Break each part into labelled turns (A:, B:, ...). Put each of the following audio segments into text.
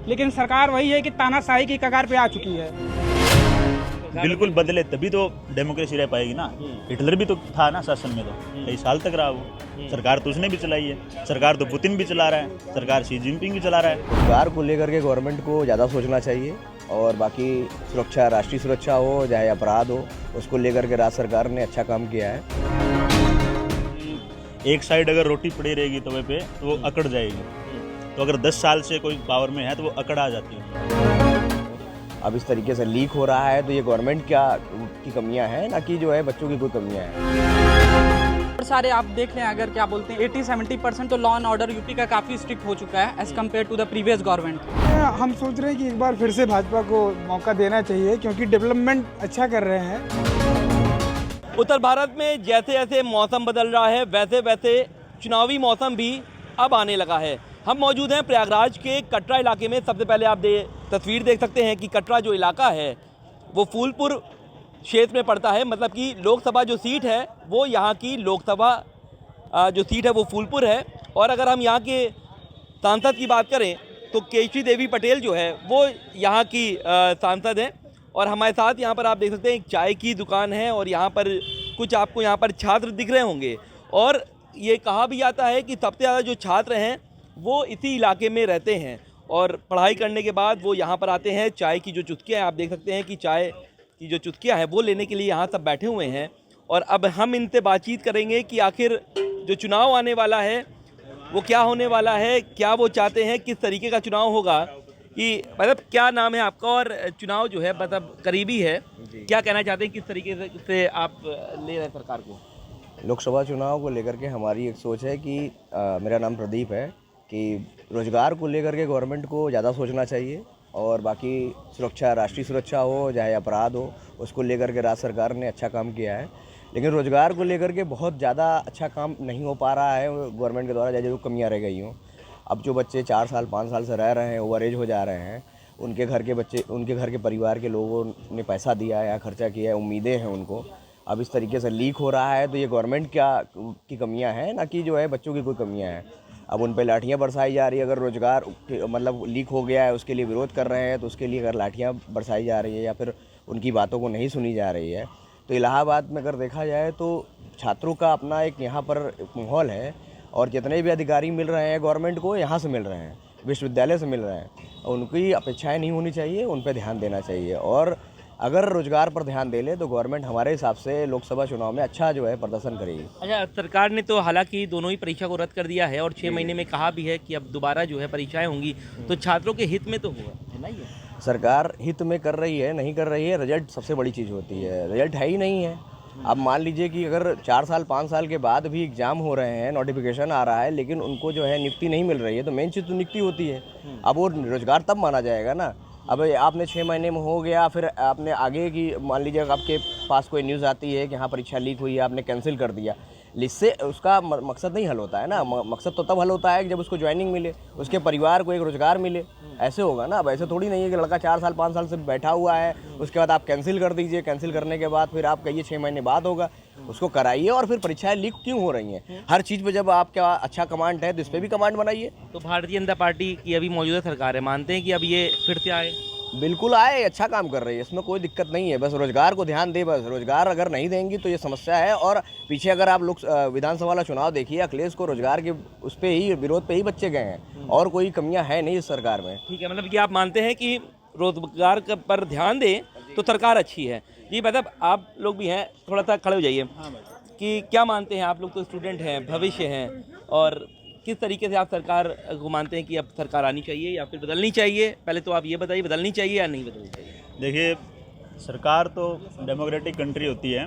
A: लेकिन सरकार वही है कि तानाशाही की कगार पे आ चुकी है।
B: बिल्कुल बदले तभी तो डेमोक्रेसी रह पाएगी ना। हिटलर भी तो था ना शासन में, तो कई साल तक रहा वो। सरकार तो उसने भी चलाई है, सरकार तो पुतिन भी चला रहा है, सरकार शी जिनपिंग भी चला रहा है।
C: रोजगार को लेकर के गवर्नमेंट को ज़्यादा सोचना चाहिए और बाकी सुरक्षा, राष्ट्रीय सुरक्षा हो चाहे अपराध हो, उसको लेकर के राज्य सरकार ने अच्छा काम किया है।
B: एक साइड अगर रोटी पड़ी रहेगी तवे पे तो वो अकड़ जाएगी, तो अगर 10 साल से कोई पावर में है तो वो अकड़ आ जाती है।
C: अब इस तरीके से लीक हो रहा है तो ये गवर्नमेंट की कमियां हैं, ना कि जो है बच्चों की कोई कमियां हैं।
A: और सारे आप देख लें, अगर क्या बोलते हैं 80-70% तो लॉ एंड ऑर्डर यूपी का काफ़ी स्ट्रिक्ट हो चुका है as compare to the previous government.
D: हम सोच रहे हैं कि एक बार फिर से भाजपा को मौका देना चाहिए क्योंकि डेवलपमेंट अच्छा कर रहे हैं।
E: उत्तर भारत में जैसे जैसे मौसम बदल रहा है वैसे वैसे चुनावी मौसम भी अब आने लगा है। हम मौजूद हैं प्रयागराज के कटरा इलाके में। सबसे पहले आप तस्वीर देख सकते हैं कि कटरा जो इलाका है वो फूलपुर क्षेत्र में पड़ता है, मतलब कि लोकसभा जो सीट है वो यहाँ की लोकसभा जो सीट है वो फूलपुर है। और अगर हम यहाँ के सांसद की बात करें तो केशरी देवी पटेल जो है वो यहाँ की सांसद हैं। और हमारे साथ यहाँ पर आप देख सकते हैं एक चाय की दुकान है और यहाँ पर कुछ आपको यहाँ पर छात्र दिख रहे होंगे। और ये कहा भी जाता है कि सबसे ज़्यादा जो छात्र हैं वो इसी इलाके में रहते हैं और पढ़ाई करने के बाद वो यहाँ पर आते हैं। चाय की जो चुस्कियाँ हैं आप देख सकते हैं कि चाय की जो चुस्कियाँ हैं वो लेने के लिए यहाँ सब बैठे हुए हैं। और अब हम इनसे बातचीत करेंगे कि आखिर जो चुनाव आने वाला है वो क्या होने वाला है, क्या वो चाहते हैं, किस तरीके का चुनाव होगा। कि मतलब क्या नाम है आपका और चुनाव जो है मतलब करीबी है, क्या कहना चाहते हैं, किस तरीके से आप ले रहे हैं सरकार को?
C: लोकसभा चुनाव को लेकर के हमारी एक सोच है कि मेरा नाम प्रदीप है कि रोजगार को लेकर के गवर्नमेंट को ज़्यादा सोचना चाहिए और बाकी सुरक्षा, राष्ट्रीय सुरक्षा हो चाहे अपराध हो, उसको लेकर के राज्य सरकार ने अच्छा काम किया है। लेकिन रोजगार को लेकर के बहुत ज़्यादा अच्छा काम नहीं हो पा रहा है गवर्नमेंट के द्वारा, जैसे जो कमियाँ रह गई हों। अब जो बच्चे 4 साल 5 साल से रह रहे हैं, ओवर एज हो जा रहे हैं, उनके घर के बच्चे, उनके घर के परिवार के लोगों ने पैसा दिया है या खर्चा किया है, उम्मीदें हैं उनको। अब इस तरीके से लीक हो रहा है तो ये गवर्नमेंट की कमियां हैं, ना कि जो है बच्चों की कोई कमियां हैं। अब उन पे लाठियां बरसाई जा रही है। अगर रोजगार मतलब लीक हो गया है उसके लिए विरोध कर रहे हैं तो उसके लिए अगर लाठियां बरसाई जा रही है या फिर उनकी बातों को नहीं सुनी जा रही है, तो इलाहाबाद में अगर देखा जाए तो छात्रों का अपना एक यहाँ पर माहौल है और जितने भी अधिकारी मिल रहे हैं गवर्नमेंट को यहाँ से मिल रहे हैं, विश्वविद्यालय से मिल रहे हैं। उनकी अपेक्षाएँ नहीं होनी चाहिए, उन पर ध्यान देना चाहिए। और अगर रोजगार पर ध्यान दे ले तो गवर्नमेंट हमारे हिसाब से लोकसभा चुनाव में अच्छा जो है प्रदर्शन करेगी।
E: अच्छा, सरकार ने तो हालांकि दोनों ही परीक्षा को रद्द कर दिया है और 6 महीने में कहा भी है कि अब दोबारा जो है परीक्षाएं होंगी, तो छात्रों के हित में तो होगा, है ना? ये
C: सरकार हित में कर रही है, नहीं कर रही है, रिजल्ट सबसे बड़ी चीज़ होती है। रिजल्ट है ही नहीं है। अब मान लीजिए कि अगर 4 साल 5 साल के बाद भी एग्जाम हो रहे हैं, नोटिफिकेशन आ रहा है, लेकिन उनको जो है नियुक्ति नहीं मिल रही है, तो मेन चीज़ तो नियुक्ति होती है। अब वो रोजगार तब माना जाएगा ना। अब आपने 6 महीने में हो गया, फिर आपने आगे की मान लीजिए आपके पास कोई न्यूज़ आती है कि हाँ परीक्षा लीक हुई है, आपने कैंसिल कर दिया, इससे उसका मकसद नहीं हल होता है ना। मकसद तो तब हल होता है कि जब उसको ज्वाइनिंग मिले, उसके परिवार को एक रोजगार मिले, ऐसे होगा ना। अब ऐसे थोड़ी नहीं है कि लड़का 4 साल 5 साल से बैठा हुआ है, उसके बाद आप कैंसिल कर दीजिए, कैंसिल करने के बाद फिर आप कहिए 6 महीने बाद होगा। उसको कराइए और फिर परीक्षाएं लीक क्यों हो रही हैं? हर चीज़ पे जब आपका अच्छा कमांड है तो इस पर भी कमांड बनाइए।
E: तो भारतीय जनता पार्टी की अभी मौजूदा सरकार है, मानते हैं कि अब ये फिर से आए?
C: बिल्कुल आए, अच्छा काम कर रही है, इसमें कोई दिक्कत नहीं है। बस रोजगार को ध्यान दे, बस रोजगार अगर नहीं देंगी तो ये समस्या है। और पीछे अगर आप लोग विधानसभा वाला चुनाव देखिए, अखिलेश को रोजगार के उस पे ही विरोध पे ही बच्चे गए हैं और कोई कमियां है नहीं इस सरकार में।
E: ठीक है, मतलब कि आप मानते हैं कि रोजगार पर ध्यान दें तो सरकार अच्छी है। जी मतलब आप लोग भी हैं, थोड़ा सा खड़े हो जाइए। कि क्या मानते हैं आप लोग? तो स्टूडेंट हैं, भविष्य हैं, और किस तरीके से आप सरकार को मानते हैं कि अब सरकार आनी चाहिए या फिर बदलनी चाहिए? पहले तो आप ये बताइए, बदलनी चाहिए या नहीं बदलनी चाहिए?
B: देखिए, सरकार तो डेमोक्रेटिक कंट्री होती है,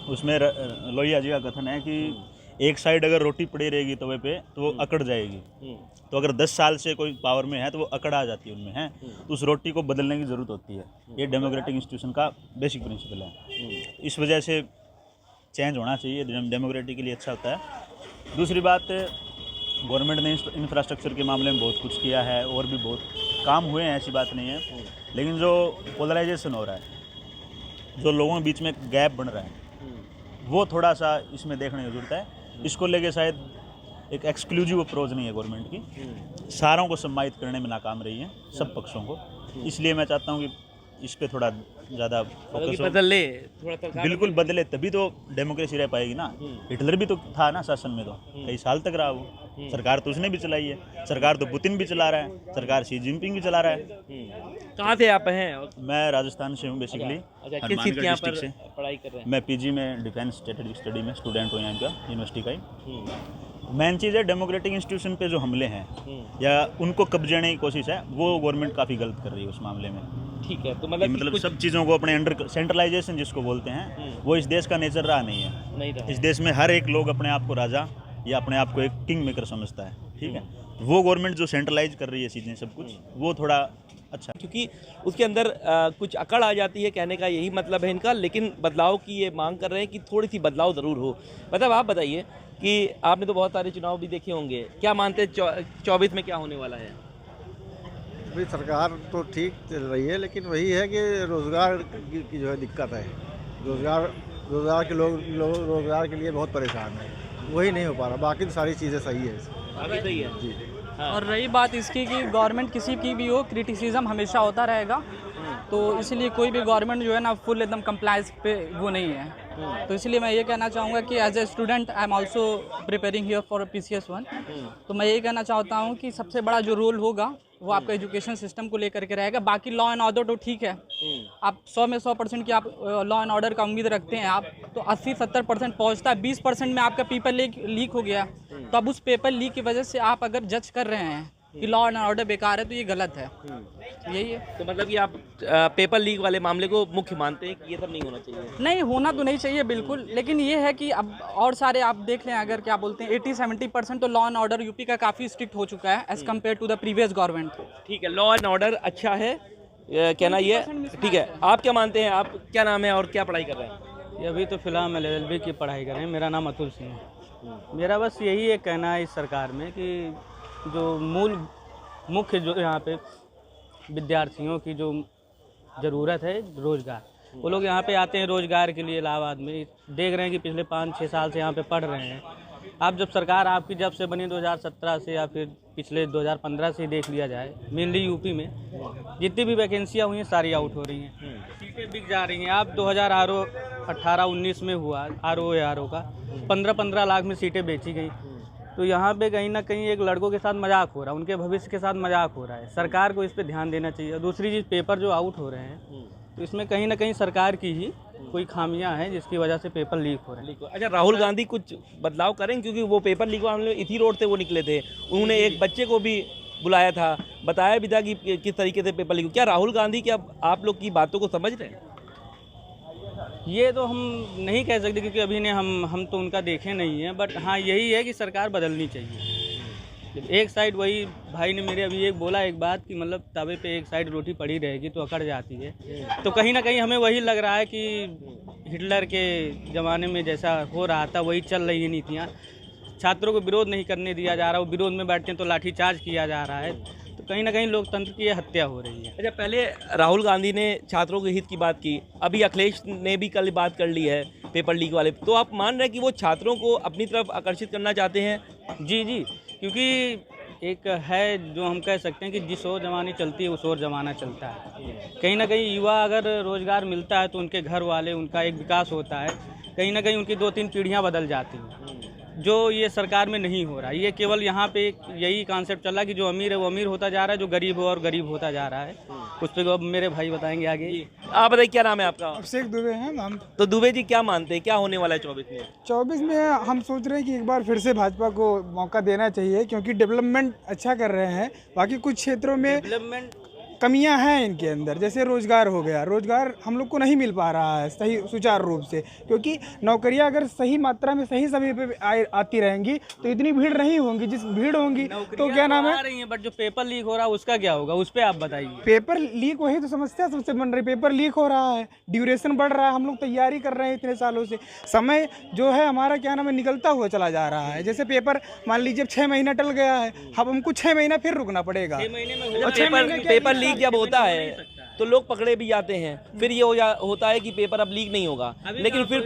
B: उसमें लोहिया जी का कथन है कि एक साइड अगर रोटी पड़ी रहेगी तवे पे तो वो अकड़ जाएगी। तो अगर 10 साल से कोई पावर में है तो वो अकड़ आ जाती है उनमें, है तो उस रोटी को बदलने की ज़रूरत होती है। ये डेमोक्रेटिक इंस्टीट्यूशन का बेसिक प्रिंसिपल है। इस वजह से चेंज होना चाहिए, डेमोक्रेटिक के लिए अच्छा होता है। दूसरी बात, गवर्नमेंट ने इंफ्रास्ट्रक्चर के मामले में बहुत कुछ किया है और भी बहुत काम हुए हैं, ऐसी बात नहीं है। लेकिन जो पोलराइजेशन हो रहा है, जो लोगों के बीच में गैप बन रहा है, वो थोड़ा सा इसमें देखने की ज़रूरत है। इसको लेके शायद एक एक्सक्लूसिव अप्रोच नहीं है गवर्नमेंट की, सारों को सम्मानित करने में नाकाम रही है, सब पक्षों को। इसलिए मैं चाहता हूँ कि इस पे थोड़ा ज़्यादा फोकस हो,
E: बदल ले थोड़ा सा।
B: बिल्कुल बदले, तभी तो डेमोक्रेसी रह पाएगी ना। हिटलर भी तो था ना शासन में, तो कई साल तक रहा वो, सरकार तो उसने भी चलाई है, सरकार तो पुतिन भी चला रहा है, सरकार शी जिनपिंग भी चला रहा है।
E: कहाँ से आप हैं?
B: मैं राजस्थान से हूँ बेसिकली,
E: अच्छा, किस चीज़ के यहाँ पर
B: से
E: पढ़ाई कर रहे हैं?
B: मैं पीजी में डिफेंस स्ट्रेटेजिक स्टडी में स्टूडेंट हूँ यहाँ का, यूनिवर्सिटी का ही। मेन चीज़ है डेमोक्रेटिक इंस्टीट्यूशन पे जो हमले हैं या उनको कब्जाने की कोशिश है, वो गवर्नमेंट काफ़ी गलत कर रही है उस मामले में।
E: ठीक है, तो
B: कि मतलब सब चीज़ों को अपने अंडर सेंट्रलाइजेशन जिसको बोलते हैं, वो इस देश का नेचर रहा नहीं है।
E: नहीं रहा।
B: इस देश में हर एक लोग अपने आप को राजा या अपने आप को एक किंग मेकर समझता है, ठीक है। वो गवर्नमेंट जो सेंट्रलाइज कर रही है चीज़ें सब कुछ, वो थोड़ा अच्छा,
E: क्योंकि उसके अंदर कुछ अकड़ आ जाती है, कहने का यही मतलब है इनका। लेकिन बदलाव की ये मांग कर रहे हैं कि थोड़ी सी बदलाव ज़रूर हो। मतलब आप बताइए कि आपने तो बहुत सारे चुनाव भी देखे होंगे, क्या मानते हैं 24 में क्या होने वाला है?
F: अभी सरकार तो ठीक चल रही है, लेकिन वही है कि रोज़गार की जो है दिक्कत है। रोज़गार के लोग रोज़गार के लिए बहुत परेशान है, वही नहीं हो पा रहा। बाकी तो सारी चीज़ें सही है।
E: अभी सही है
F: जी।
E: हाँ।
A: और रही बात इसकी कि गवर्नमेंट किसी की भी हो, क्रिटिसिज्म हमेशा होता रहेगा, तो इसलिए कोई भी गवर्नमेंट जो है ना फुल एकदम कंप्लायंस पे वो नहीं है। तो इसलिए मैं ये कहना चाहूँगा कि as a student I am also preparing here for PCS 1, तो मैं ये कहना चाहता हूँ कि सबसे बड़ा जो रोल होगा वो आपका एजुकेशन सिस्टम को लेकर के रहेगा। बाकी लॉ एंड ऑर्डर तो ठीक है, आप 100 में 100% की आप लॉ एंड ऑर्डर का उम्मीद रखते हैं आप, तो 80-70% पहुँचता है। 20% में आपका पेपर लीक हो गया, तो अब उस पेपर लीक की वजह से आप अगर जज कर रहे हैं कि लॉ एंड ऑर्डर बेकार है, तो ये गलत है। यही है।
E: तो मतलब कि आप पेपर लीक वाले मामले को मुख्य मानते हैं कि ये सब नहीं होना चाहिए?
A: नहीं, होना तो नहीं चाहिए बिल्कुल, लेकिन ये है कि अब और सारे आप देख लें, अगर क्या बोलते हैं 80-70% तो लॉ एंड ऑर्डर यूपी का काफ़ी स्ट्रिक्ट हो चुका है as compare to the previous government.
E: ठीक है, लॉ एंड ऑर्डर अच्छा है कहना ये ठीक है। आप क्या मानते हैं? आप क्या नाम है और क्या पढ़ाई कर रहे हैं?
G: ये अभी तो फिलहाल मैं LLB की पढ़ाई कर रहे हैं। मेरा नाम अतुल सिंह है। मेरा बस यही एक कहना है इस सरकार में कि जो मुख्य जो यहाँ पे विद्यार्थियों की जो ज़रूरत है रोज़गार, वो लोग यहाँ पे आते हैं रोज़गार के लिए। इलाहाबाद में देख रहे हैं कि पिछले 5-6 साल से यहाँ पे पढ़ रहे हैं। आप जब सरकार आपकी जब से बनी 2017 से या फिर पिछले 2015 से देख लिया जाए, मेनली यूपी में जितनी भी वैकेंसियाँ हुई हैं सारी आउट हो रही हैं, सीटें बिक जा रही हैं। आप 2018-19 में हुआ RO का 15-15 लाख में सीटें बेची गई। तो यहाँ पे कहीं ना कहीं एक लड़कों के साथ मजाक हो रहा है, उनके भविष्य के साथ मजाक हो रहा है। सरकार को इस पे ध्यान देना चाहिए। दूसरी चीज़, पेपर जो आउट हो रहे हैं, तो इसमें कहीं ना कहीं सरकार की ही कोई खामियां हैं जिसकी वजह से पेपर लीक हो रहे हैं।
E: अच्छा, राहुल गांधी कुछ बदलाव करें, क्योंकि वो पेपर लीक मामले में इसी रोड से वो निकले थे। उन्होंने एक बच्चे को भी बुलाया था, बताया भी था कि किस तरीके से पेपर लीक। क्या राहुल गांधी क्या आप लोग की बातों को समझ रहे हैं?
G: ये तो हम नहीं कह सकते क्योंकि अभी ने हम तो उनका देखे नहीं हैं, बट हाँ यही है कि सरकार बदलनी चाहिए। एक साइड वही भाई ने मेरे अभी एक बोला एक बात कि मतलब तवे पे एक साइड रोटी पड़ी रहेगी तो अकड़ जाती है, तो कहीं ना कहीं हमें वही लग रहा है कि हिटलर के ज़माने में जैसा हो रहा था वही चल रही है नीतियाँ। छात्रों को विरोध नहीं करने दिया जा रहा, वो विरोध में बैठते हैं तो लाठीचार्ज किया जा रहा है, तो कहीं ना कहीं लोकतंत्र की हत्या हो रही है।
E: अच्छा, पहले राहुल गांधी ने छात्रों के हित की बात की, अभी अखिलेश ने भी कल बात कर ली है पेपर लीक वाले, तो आप मान रहे हैं कि वो छात्रों को अपनी तरफ आकर्षित करना चाहते हैं?
G: जी, क्योंकि एक है जो हम कह सकते हैं कि जिस ओर ज़माने चलती है उस ओर ज़माना चलता है। कहीं ना कहीं युवा अगर रोज़गार मिलता है तो उनके घर वाले, उनका एक विकास होता है, कहीं ना कहीं उनकी 2-3 पीढ़ियाँ बदल जाती हैं, जो ये सरकार में नहीं हो रहा। ये केवल यहाँ पे यही कॉन्सेप्ट चल रहा है कि जो अमीर है वो अमीर होता जा रहा है, जो गरीब हो और गरीब होता जा रहा है। उस पर अब मेरे भाई बताएंगे आगे।
E: आप बताइए, क्या नाम है आपका?
D: अभिषेक दुबे हैं नाम।
E: तो दुबे जी, क्या मानते हैं क्या होने वाला है 24 में?
D: 24 में हम सोच रहे हैं कि एक बार फिर से भाजपा को मौका देना चाहिए, क्योंकि डेवलपमेंट अच्छा कर रहे हैं। बाकी कुछ क्षेत्रों में
G: डेवलपमेंट
D: कमियां हैं इनके अंदर, जैसे रोज़गार हो गया। रोज़गार हम लोग को नहीं मिल पा रहा है सही सुचारू रूप से, क्योंकि नौकरियां अगर सही मात्रा में सही समय पे आती रहेंगी तो इतनी भीड़ नहीं होंगी। जिस भीड़ होंगी तो क्या नाम है,
G: रही है, बट जो पेपर लीक हो रहा है उसका क्या होगा, उस पर आप बताइए।
D: पेपर लीक वही तो समस्या सबसे बन रही। पेपर लीक हो रहा है, ड्यूरेशन बढ़ रहा है, हम लोग तैयारी कर रहे हैं इतने सालों से, समय जो है हमारा क्या नाम है निकलता हुआ चला जा रहा है। जैसे पेपर मान लीजिए 6 महीना टल गया है, अब हमको 6 महीना फिर रुकना पड़ेगा।
G: 6 महीने में
E: पेपर लीक जब होता है तो लोग पकड़े भी जाते हैं, फिर ये होता है कि पेपर अब लीक नहीं होगा, लेकिन फिर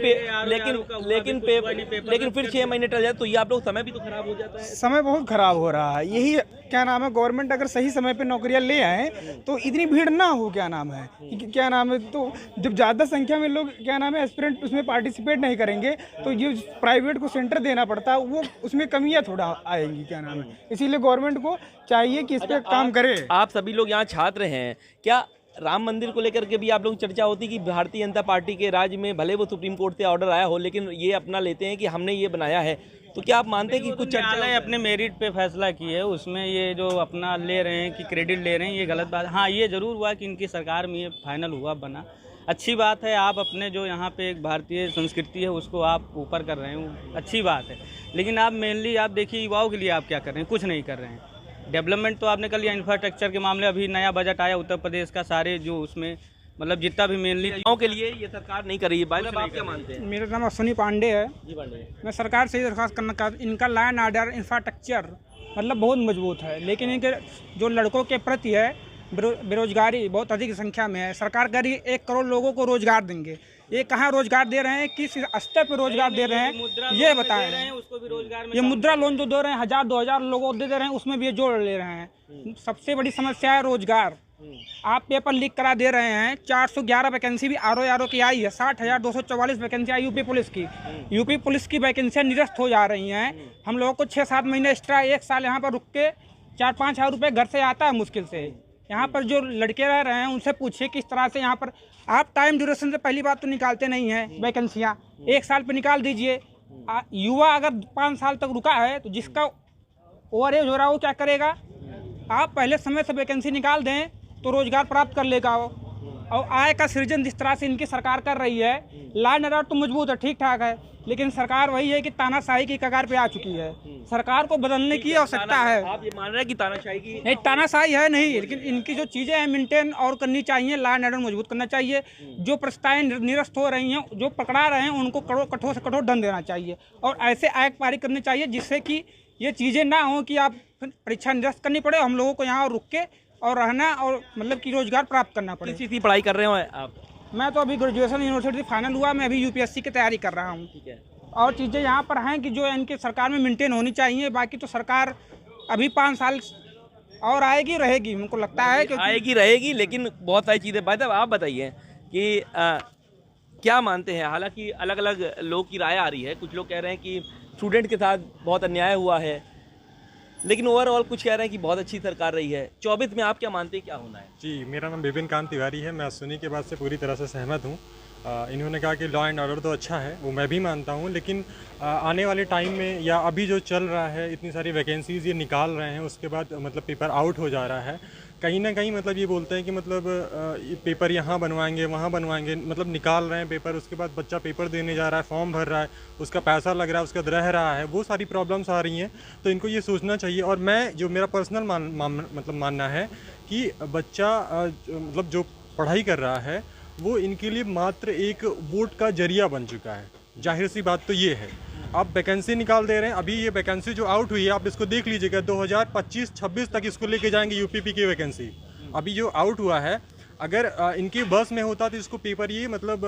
E: लेकिन फिर 6 महीने टल जाए, तो ये आप लोग समय भी तो खराब हो जाता है।
D: समय बहुत खराब हो रहा है। यही क्या नाम है, गवर्नमेंट अगर सही समय पे नौकरियां ले आए तो इतनी भीड़ ना हो, क्या नाम है, क्या नाम है, तो जब ज़्यादा संख्या में लोग क्या नाम है एस्पिरेंट उसमें पार्टिसिपेट नहीं करेंगे तो ये प्राइवेट को सेंटर देना पड़ता है, वो उसमें कमियां थोड़ा आएंगी, क्या नाम है। इसीलिए गवर्नमेंट को चाहिए कि इस पर काम करे।
E: आप सभी लोग यहाँ छात्र हैं, क्या राम मंदिर को लेकर के भी आप लोग चर्चा होती कि भारतीय जनता पार्टी के राज्य में भले वो सुप्रीम कोर्ट से ऑर्डर आया हो, लेकिन ये अपना लेते हैं कि हमने ये बनाया है, तो क्या आप मानते हैं कि कुछ
G: न्यायालय अपने मेरिट पे फैसला किए है, उसमें ये जो अपना ले रहे हैं कि क्रेडिट ले रहे हैं, ये गलत बात है। हाँ, ये ज़रूर हुआ कि इनकी सरकार में ये फाइनल हुआ, बना, अच्छी बात है। आप अपने जो यहाँ पे एक भारतीय संस्कृति है उसको आप ऊपर कर रहे हैं, अच्छी बात है। लेकिन आप मेनली आप देखिए युवाओं के लिए आप क्या कर रहे हैं, कुछ नहीं कर रहे हैं। डेवलपमेंट तो आपने कर लिया, इंफ्रास्ट्रक्चर के मामले अभी नया बजट आया उत्तर प्रदेश का, सारे जो उसमें मतलब जितना भी मेनली
E: युवाओं के लिए ये सरकार नहीं कर रही है। भाई साहब, आप क्या मानते हैं?
D: मेरा नाम अश्विनी पांडे है।
E: जी पांडे,
D: मैं सरकार से दरख्वास्त करना चाहता, इनका लॉ एंड ऑर्डर इंफ्रास्ट्रक्चर मतलब बहुत मजबूत है, लेकिन इनके जो लड़कों के प्रति है बेरोजगारी बहुत अधिक संख्या में है। सरकार कह रही है 1 करोड़ लोगों को रोजगार देंगे, ये कहाँ रोजगार दे रहे हैं, किस स्तर पर रोजगार दे रहे हैं ये बताएं।
G: उसको भी रोजगार में
D: ये मुद्रा लोन जो दे रहे हैं 1000-2000 लोगों को दे रहे हैं, उसमें भी ये जोड़ ले रहे हैं। सबसे बड़ी समस्या है रोजगार। आप पेपर लीक करा दे रहे हैं। 411 वैकेंसी भी आर की आई है, 60,244 वैकेंसी आई यूपी पुलिस की। यूपी पुलिस की वैकेंसियाँ निरस्त हो जा रही हैं। हम लोगों को 6-7 महीने एक्स्ट्रा 1 साल यहाँ पर रुक के 4-5 हज़ार रुपये घर से आता है मुश्किल से। यहाँ पर जो लड़के रह रहे हैं उनसे पूछिए किस तरह से यहाँ पर आप टाइम ड्यूरेशन से पहली बात तो निकालते नहीं हैं वैकेंसियाँ, 1 साल पे निकाल दीजिए। युवा अगर 5 साल तक रुका है तो जिसका ओवर एज हो रहा है वो क्या करेगा? आप पहले समय से वैकेंसी निकाल दें तो रोजगार प्राप्त कर लेगा वो। और आय का सृजन जिस तरह से इनकी सरकार कर रही है, लॉ एंड ऑर्डर तो मजबूत है, ठीक ठाक है, लेकिन सरकार वही है कि तानाशाही की कगार पे आ चुकी है। सरकार को बदलने की आवश्यकता है।
E: आप ये मान रहे हैं कि तानाशाही की?
D: नहीं, तानाशाही है नहीं, लेकिन इनकी जो चीज़ें हैं मेंटेन और करनी चाहिए, लॉ एंड ऑर्डर मजबूत करना चाहिए। जो प्रस्तावें निरस्त हो रही हैं, जो पकड़ा रहे हैं, उनको कठोर से कठोर दंड देना चाहिए और ऐसे एक्ट पारित करने चाहिए जिससे कि ये चीज़ें ना हो कि आप परीक्षा निरस्त करनी पड़े, हम लोगों को यहाँ रुक के और रहना और मतलब कि रोजगार प्राप्त करना पड़े।
E: किस चीज़ की पढ़ाई कर रहे हो आप?
D: मैं तो अभी ग्रेजुएशन यूनिवर्सिटी फाइनल हुआ, मैं अभी यूपीएससी की तैयारी कर रहा हूँ।
E: ठीक है।
D: और चीज़ें यहाँ पर हैं कि जो इनकी सरकार में मेंटेन होनी चाहिए। बाकी तो सरकार अभी 5 साल और आएगी रहेगी, हमको लगता है कि
E: आएगी रहेगी, लेकिन बहुत सारी चीज़ें। भाई साहब, आप बताइए कि क्या मानते हैं? हालांकि अलग अलग लोग की राय आ रही है। कुछ लोग कह रहे हैं कि स्टूडेंट के साथ बहुत अन्याय हुआ है, लेकिन ओवरऑल कुछ कह रहे हैं कि बहुत अच्छी सरकार रही है। 24 में आप क्या मानते हैं क्या होना है?
H: जी, मेरा नाम विपिन कांत तिवारी है। मैं अश्विनी के बात से पूरी तरह से सहमत हूँ। इन्होंने कहा कि लॉ एंड ऑर्डर तो अच्छा है, वो मैं भी मानता हूँ, लेकिन आने वाले टाइम में या अभी जो चल रहा है, इतनी सारी वैकेंसीज़ ये निकाल रहे हैं, उसके बाद मतलब पेपर आउट हो जा रहा है। कहीं ना कहीं मतलब ये बोलते हैं कि मतलब पेपर यहाँ बनवाएंगे, वहाँ बनवाएंगे, मतलब निकाल रहे हैं पेपर, उसके बाद बच्चा पेपर देने जा रहा है, फॉर्म भर रहा है, उसका पैसा लग रहा है, उसका रह रहा है, वो सारी प्रॉब्लम्स आ रही हैं। तो इनको ये सोचना चाहिए। और मैं जो मेरा पर्सनल मतलब मानना है कि बच्चा मतलब जो पढ़ाई कर रहा है वो इनके लिए मात्र एक वोट का जरिया बन चुका है। जाहिर सी बात तो ये है, आप वैकेंसी निकाल दे रहे हैं। अभी ये वैकेंसी जो आउट हुई है, आप इसको देख लीजिएगा, 2025-26 तक इसको लेके जाएंगे यूपीपी की वैकेंसी। अभी जो आउट हुआ है, अगर इनके बस में होता तो इसको पेपर ये मतलब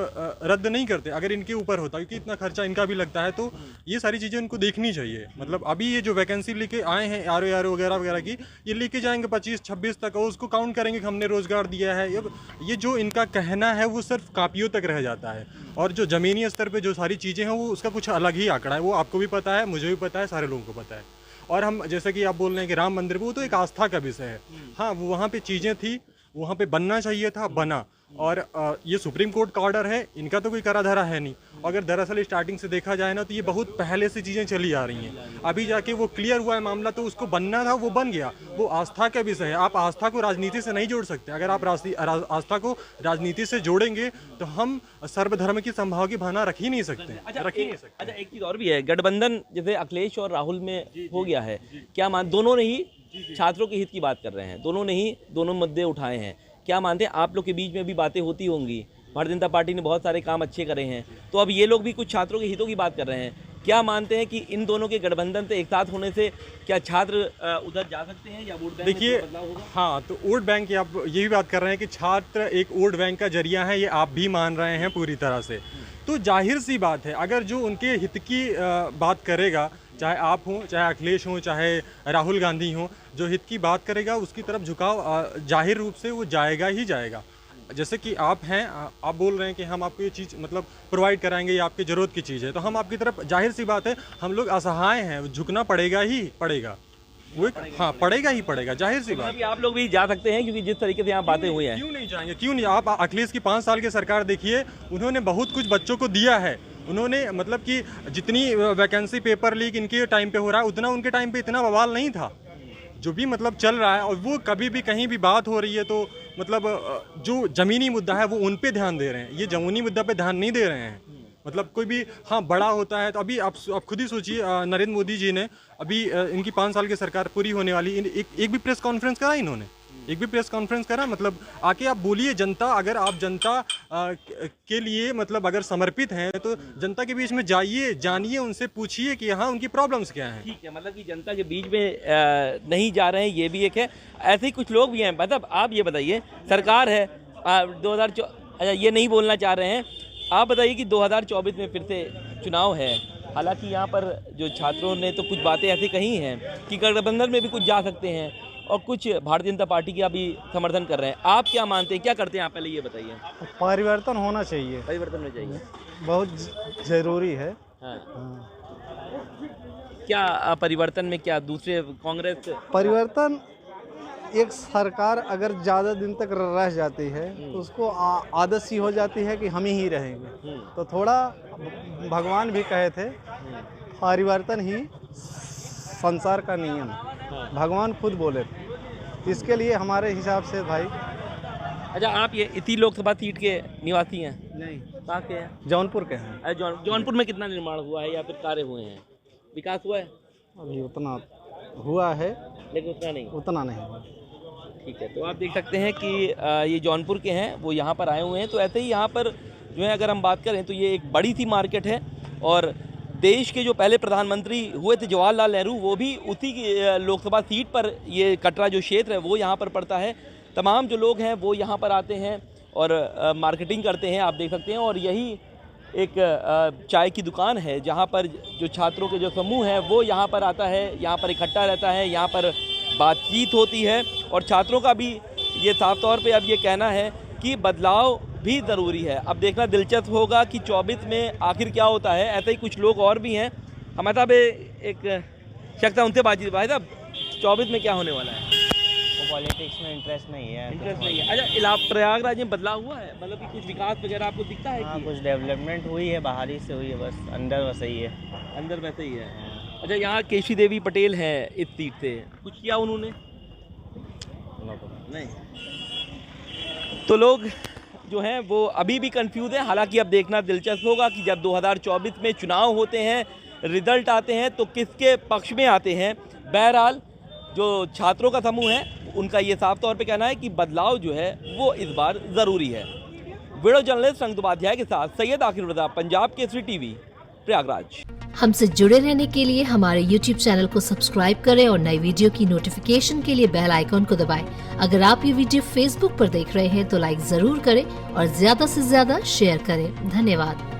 H: रद्द नहीं करते, अगर इनके ऊपर होता, क्योंकि इतना खर्चा इनका भी लगता है। तो ये सारी चीज़ें उनको देखनी चाहिए। मतलब अभी ये जो वैकेंसी लेके आए हैं आर वगैरह वगैरह की, ये लेके जाएंगे 25-26 तक और उसको काउंट करेंगे कि हमने रोज़गार दिया है। ये जो इनका कहना है वो सिर्फ कापियों तक रह जाता है, और जो ज़मीनी स्तर पर जो सारी चीज़ें हैं वो उसका कुछ अलग ही आंकड़ा है। वो आपको भी पता है, मुझे भी पता है, सारे लोगों को पता है। और हम जैसे कि आप बोल रहे हैं कि राम मंदिर, वो तो एक आस्था का विषय है। हाँ, वो वहाँ पर चीज़ें थी, वहाँ पे बनना चाहिए था, बना। और ये सुप्रीम कोर्ट का ऑर्डर है, इनका तो कोई कराधारा है नहीं। अगर दरअसल स्टार्टिंग से देखा जाए ना, तो ये बहुत पहले से चीज़ें चली आ रही हैं। अभी जाके वो क्लियर हुआ है मामला, तो उसको बनना था, वो बन गया। वो आस्था का विषय है। आप आस्था को राजनीति से नहीं जोड़ सकते। अगर आप आस्था को राजनीति से जोड़ेंगे तो हम सर्वधर्म की संभाव की भावना रख ही नहीं सकते।
E: अच्छा, एक चीज़ और भी है, गठबंधन जैसे अखिलेश और राहुल में हो गया है, क्या दोनों ने ही छात्रों के हित की बात कर रहे हैं, दोनों ने ही दोनों मुद्दे उठाए हैं। क्या मानते हैं? आप लोग के बीच में भी बातें होती होंगी, भारतीय जनता पार्टी ने बहुत सारे काम अच्छे करे हैं, तो अब ये लोग भी कुछ छात्रों के हितों की बात कर रहे हैं। क्या मानते हैं कि इन दोनों के गठबंधन से एक साथ होने से क्या छात्र उधर जा सकते हैं या वोट बैंक में
H: देखिए,
E: बदलाव होगा?
H: हाँ, तो वोट बैंक की आप ये भी बात कर रहे हैं कि छात्र एक वोट बैंक का जरिया है, ये आप भी मान रहे हैं पूरी तरह से। तो जाहिर सी बात है, अगर जो उनके हित की बात करेगा, चाहे आप हों, चाहे अखिलेश हों, चाहे राहुल गांधी हों, जो हित की बात करेगा उसकी तरफ झुकाव जाहिर रूप से वो जाएगा ही जाएगा। जैसे कि आप हैं, आप बोल रहे हैं कि हम आपको ये चीज़ मतलब प्रोवाइड कराएंगे, ये आपकी ज़रूरत की चीज़ है, तो हम आपकी तरफ, जाहिर सी बात है, हम लोग असहाय हैं, झुकना पड़ेगा ही पड़ेगा, वो हाँ पड़ेगा ही पड़ेगा, जाहिर सी बात।
E: आप लोग भी जा सकते हैं क्योंकि जिस तरीके से यहाँ बातें हुई हैं।
H: क्यों नहीं जाएंगे, क्यों नहीं। आप अखिलेश की 5 साल की सरकार देखिए, उन्होंने बहुत कुछ बच्चों को दिया है। उन्होंने मतलब कि जितनी वैकेंसी पेपर लीक इनके टाइम पे हो रहा है, उतना उनके टाइम पे इतना बवाल नहीं था। जो भी मतलब चल रहा है, और वो कभी भी कहीं भी बात हो रही है तो मतलब जो ज़मीनी मुद्दा है वो उन पे ध्यान दे रहे हैं, ये जमुनी मुद्दा पे ध्यान नहीं दे रहे हैं। मतलब कोई भी हाँ बड़ा होता है तो अभी आप खुद ही सोचिए, नरेंद्र मोदी जी ने अभी इनकी 5 साल की सरकार पूरी होने वाली, एक भी प्रेस कॉन्फ्रेंस करा इन्होंने, एक भी प्रेस कॉन्फ्रेंस करा। मतलब आके आप बोलिए, जनता, अगर आप जनता के लिए मतलब अगर समर्पित हैं तो जनता के बीच में जाइए, जानिए, उनसे पूछिए कि हाँ उनकी प्रॉब्लम्स क्या हैं।
E: ठीक है, मतलब कि जनता के बीच में नहीं जा रहे हैं, ये भी एक है। ऐसे ही कुछ लोग भी हैं। मतलब आप ये बताइए, सरकार है 2024, अच्छा ये नहीं बोलना चाह रहे हैं, आप बताइए कि 2024 में फिर से चुनाव है। हालांकि यहाँ पर जो छात्रों ने तो कुछ बातें ऐसी कही हैं कि गठबंधन में भी कुछ जा सकते हैं और कुछ भारतीय जनता पार्टी का भी समर्थन कर रहे हैं। आप क्या मानते हैं, क्या करते हैं आप, पहले ये बताइए।
I: परिवर्तन होना चाहिए,
E: परिवर्तन में चाहिए,
I: बहुत ज़रूरी है।
E: हाँ। क्या परिवर्तन में क्या दूसरे कांग्रेस
I: परिवर्तन, एक सरकार अगर ज़्यादा दिन तक रह जाती है तो उसको आदत सी हो जाती है कि हम ही रहेंगे। तो थोड़ा भगवान भी कहे थे, परिवर्तन ही संसार का नियम है, भगवान खुद बोले थे। इसके लिए हमारे हिसाब से भाई।
E: अच्छा, आप ये इसी लोकसभा सीट के निवासी हैं?
I: नहीं,
E: कहाँ के हैं?
I: जौनपुर के हैं।
E: अरे जौनपुर में कितना निर्माण हुआ है या फिर कार्य हुए हैं, विकास हुआ है?
I: अभी उतना हुआ है
E: लेकिन उतना नहीं
I: हुआ।
E: ठीक है, तो आप देख सकते हैं कि ये जौनपुर के हैं, वो यहाँ पर आए हुए हैं। तो ऐसे ही यहाँ पर जो है, अगर हम बात करें तो ये एक बड़ी सी मार्केट है, और देश के जो पहले प्रधानमंत्री हुए थे जवाहरलाल नेहरू, वो भी उसी की लोकसभा सीट पर, ये कटरा जो क्षेत्र है वो यहाँ पर पड़ता है। तमाम जो लोग हैं वो यहाँ पर आते हैं और मार्केटिंग करते हैं, आप देख सकते हैं। और यही एक चाय की दुकान है जहाँ पर जो छात्रों के जो समूह है वो यहाँ पर आता है, यहाँ पर इकट्ठा रहता है, यहाँ पर बातचीत होती है। और छात्रों का भी ये साफ तौर पे अब ये कहना है कि बदलाव भी ज़रूरी है। अब देखना दिलचस्प होगा कि 24 में आखिर क्या होता है। ऐसे ही कुछ लोग और भी हैं, हमारे साहब एक शख्स है, उनसे बातचीत। भाई साहब, 24 में क्या होने वाला है?
J: पॉलिटिक्स में इंटरेस्ट नहीं है।
E: इंटरेस्ट नहीं है। अच्छा, प्रयागराज में बदलाव हुआ है, मतलब कि कुछ विकास वगैरह आपको दिखता है?
J: हाँ, कुछ डेवलपमेंट हुई है, बाहरी से हुई है, बस अंदर वैसे ही है।
E: अंदर वैसे ही है। अच्छा, यहाँ केशी देवी पटेल हैं इस सीट से, कुछ किया उन्होंने? नहीं। तो लोग जो हैं वो अभी भी कंफ्यूज हैं। हालांकि अब देखना दिलचस्प होगा कि जब 2024 में चुनाव होते हैं, रिजल्ट आते हैं तो किसके पक्ष में आते हैं। बहरहाल जो छात्रों का समूह है उनका ये साफ तौर पे कहना है कि बदलाव जो है वो इस बार ज़रूरी है। वीडियो जर्नलिस्ट रंग उपाध्याय के साथ सैयद आखिर रज़ा, पंजाब केसरी टीवी, प्रयागराज।
K: हमसे जुड़े रहने के लिए हमारे YouTube चैनल को सब्सक्राइब करें और नई वीडियो की नोटिफिकेशन के लिए बेल आइकॉन को दबाएं। अगर आप ये वीडियो Facebook पर देख रहे हैं तो लाइक जरूर करें और ज्यादा से ज्यादा शेयर करें। धन्यवाद।